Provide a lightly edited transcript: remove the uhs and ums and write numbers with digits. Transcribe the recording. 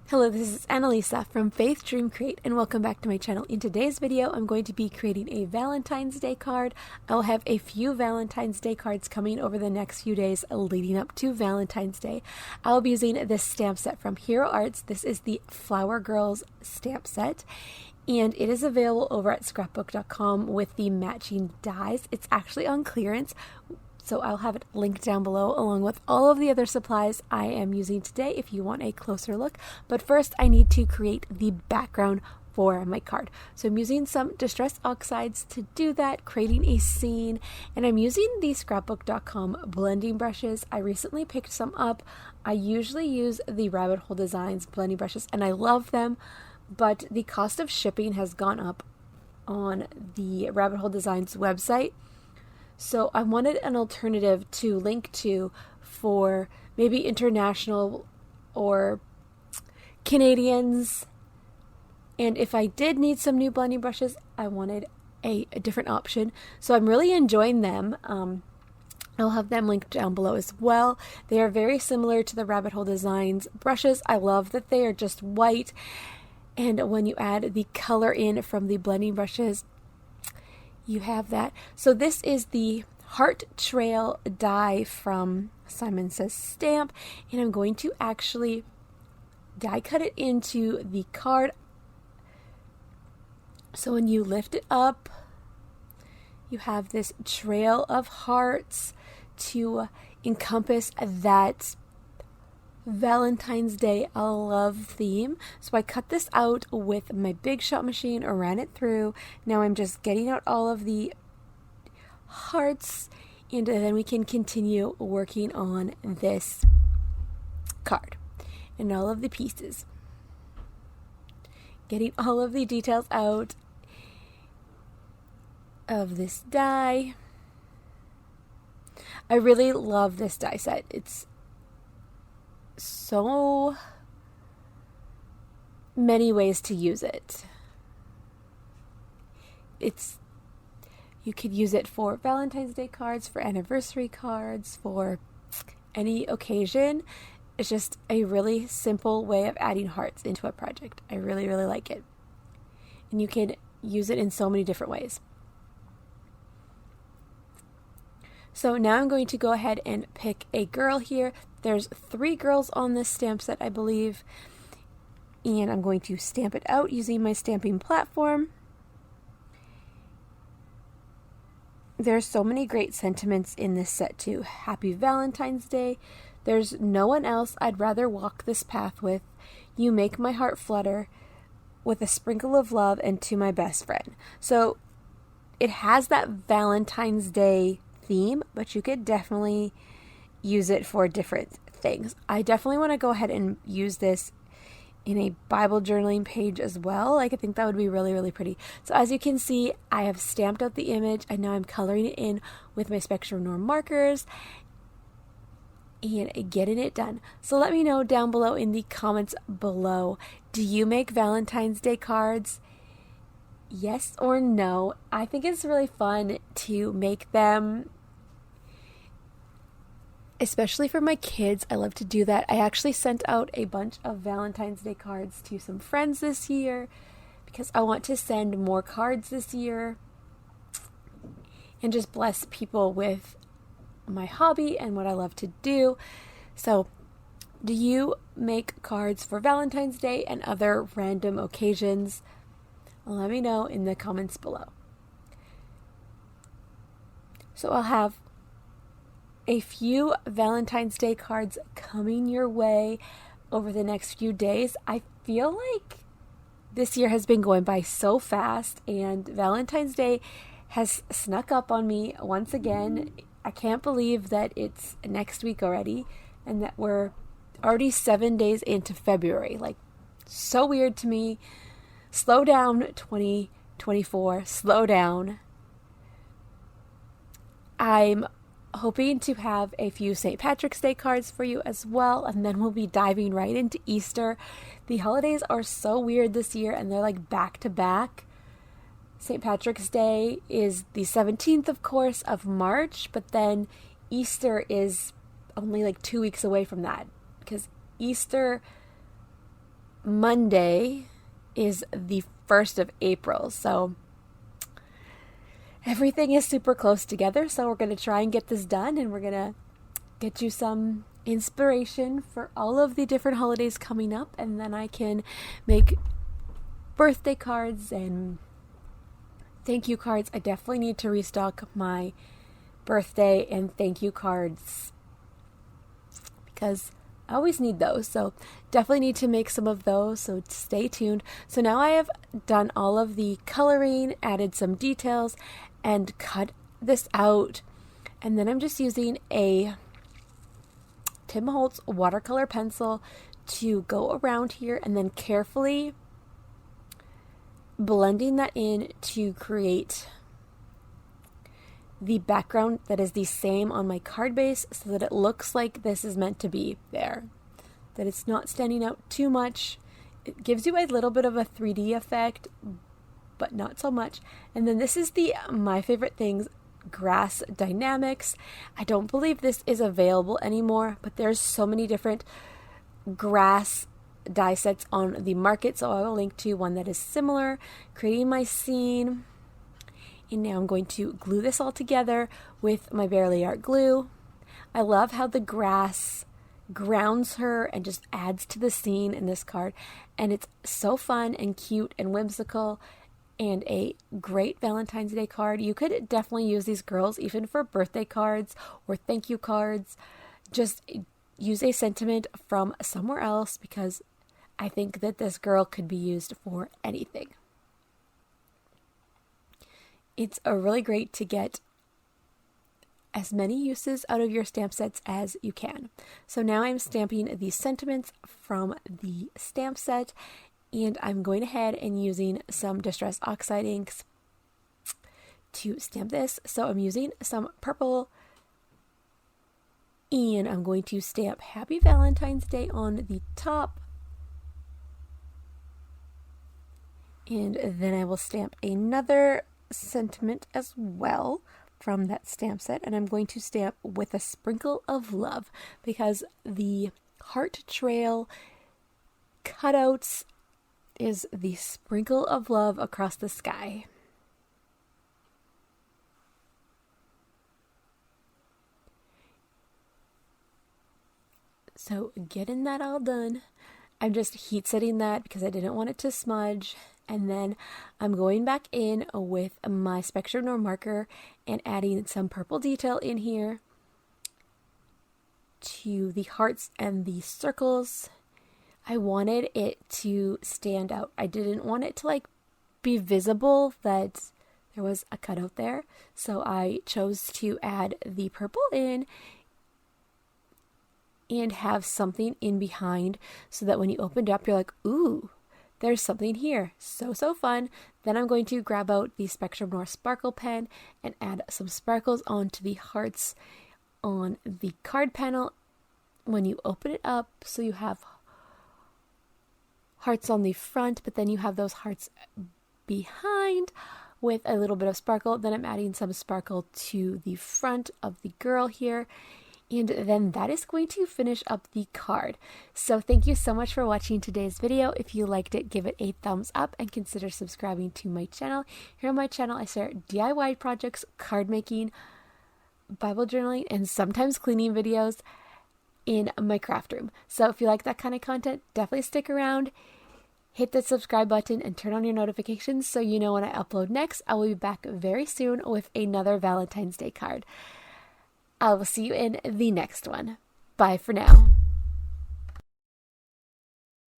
Hello, this is Annalisa from Faith Dream Create, and welcome back to my channel. In today's video, I'm going to be creating a Valentine's Day card. I'll have a few Valentine's Day cards coming over the next few days leading up to Valentine's Day. I'll be using this stamp set from Hero Arts. This is the Flower Girls stamp set, and it is available over at scrapbook.com with the matching dies. It's actually on clearance, so I'll have it linked down below along with all of the other supplies I am using today if you want a closer look. But first, I need to create the background for my card. So I'm using some Distress Oxides to do that, creating a scene, and I'm using the scrapbook.com blending brushes. I recently picked some up. I usually use the Rabbit Hole Designs blending brushes, and I love them, but the cost of shipping has gone up on the Rabbit Hole Designs website. So I wanted an alternative to link to for maybe international or Canadians. And if I did need some new blending brushes, I wanted a different option. So I'm really enjoying them. I'll have them linked down below as well. They are very similar to the Rabbit Hole Designs brushes. I love that they are just white. And when you add the color in from the blending brushes, you have that. So this is the Heart Trail die from Simon Says Stamp, and I'm going to actually die cut it into the card. So when you lift it up, you have this trail of hearts to encompass that Valentine's Day love theme. So I cut this out with my Big Shot machine or ran it through. Now I'm just getting out all of the hearts, and then we can continue working on this card and all of the pieces. Getting all of the details out of this die. I really love this die set. It's so many ways to use it. You could use it for Valentine's Day cards, for anniversary cards, for any occasion. It's just a really simple way of adding hearts into a project. I really, really like it. And you can use it in so many different ways. So now I'm going to go ahead and pick a girl here. There's 3 girls on this stamp set, I believe. And I'm going to stamp it out using my stamping platform. There's so many great sentiments in this set too. Happy Valentine's Day. There's no one else I'd rather walk this path with. You make my heart flutter with a sprinkle of love, and to my best friend. So it has that Valentine's Day theme, but you could definitely use it for different things. I definitely want to go ahead and use this in a Bible journaling page as well. I think that would be really, really pretty. So as you can see, I have stamped out the image, and now I'm coloring it in with my Spectrum Norm markers and getting it done. So let me know down below in the comments below, do you make Valentine's Day cards? Yes or no? I think it's really fun to make them, especially for my kids. I love to do that. I actually sent out a bunch of Valentine's Day cards to some friends this year because I want to send more cards this year and just bless people with my hobby and what I love to do. So, do you make cards for Valentine's Day and other random occasions? Let me know in the comments below. So I'll have a few Valentine's Day cards coming your way over the next few days. I feel like this year has been going by so fast, and Valentine's Day has snuck up on me once again. I can't believe that it's next week already and that we're already 7 days into February. So weird to me. Slow down, 2024. Slow down. I'm hoping to have a few St. Patrick's Day cards for you as well, and then we'll be diving right into Easter. The holidays are so weird this year, and they're back to back. St. Patrick's Day is the 17th, of course, of March, but then Easter is only 2 weeks away from that, because Easter, Monday is the 1st of April, so everything is super close together. So we're going to try and get this done, and we're going to get you some inspiration for all of the different holidays coming up, and then I can make birthday cards and thank you cards. I definitely need to restock my birthday and thank you cards because I always need those. So definitely need to make some of those. So stay tuned. So now I have done all of the coloring, added some details, and cut this out. And then I'm just using a Tim Holtz watercolor pencil to go around here and then carefully blending that in to create the background that is the same on my card base so that it looks like this is meant to be there, that it's not standing out too much. It gives you a little bit of a 3D effect, but not so much. And then this is the My Favorite Things Grass Dynamics. I don't believe this is available anymore, but there's so many different grass die sets on the market, so I will link to one that is similar. Creating my scene. And now I'm going to glue this all together with my Barely Art glue. I love how the grass grounds her and just adds to the scene in this card. And it's so fun and cute and whimsical and a great Valentine's Day card. You could definitely use these girls even for birthday cards or thank you cards. Just use a sentiment from somewhere else because I think that this girl could be used for anything. It's really great to get as many uses out of your stamp sets as you can. So now I'm stamping the sentiments from the stamp set, and I'm going ahead and using some Distress Oxide inks to stamp this. So I'm using some purple, and I'm going to stamp Happy Valentine's Day on the top. And then I will stamp another sentiment as well from that stamp set, and I'm going to stamp with a sprinkle of love because the heart trail cutouts is the sprinkle of love across the sky. So getting that all done, I'm just heat setting that because I didn't want it to smudge. And then I'm going back in with my Spectrum Noir marker and adding some purple detail in here to the hearts and the circles. I wanted it to stand out. I didn't want it to be visible that there was a cutout there. So I chose to add the purple in and have something in behind so that when you opened up, you're like, ooh, there's something here. So fun. Then I'm going to grab out the Spectrum Noir sparkle pen and add some sparkles onto the hearts on the card panel when you open it up. So you have hearts on the front, but then you have those hearts behind with a little bit of sparkle. Then I'm adding some sparkle to the front of the girl here. And then that is going to finish up the card. So thank you so much for watching today's video. If you liked it, give it a thumbs up and consider subscribing to my channel. Here on my channel, I share DIY projects, card making, Bible journaling, and sometimes cleaning videos in my craft room. So if you like that kind of content, definitely stick around. Hit the subscribe button and turn on your notifications so you know when I upload next. I will be back very soon with another Valentine's Day card. I will see you in the next one. Bye for now.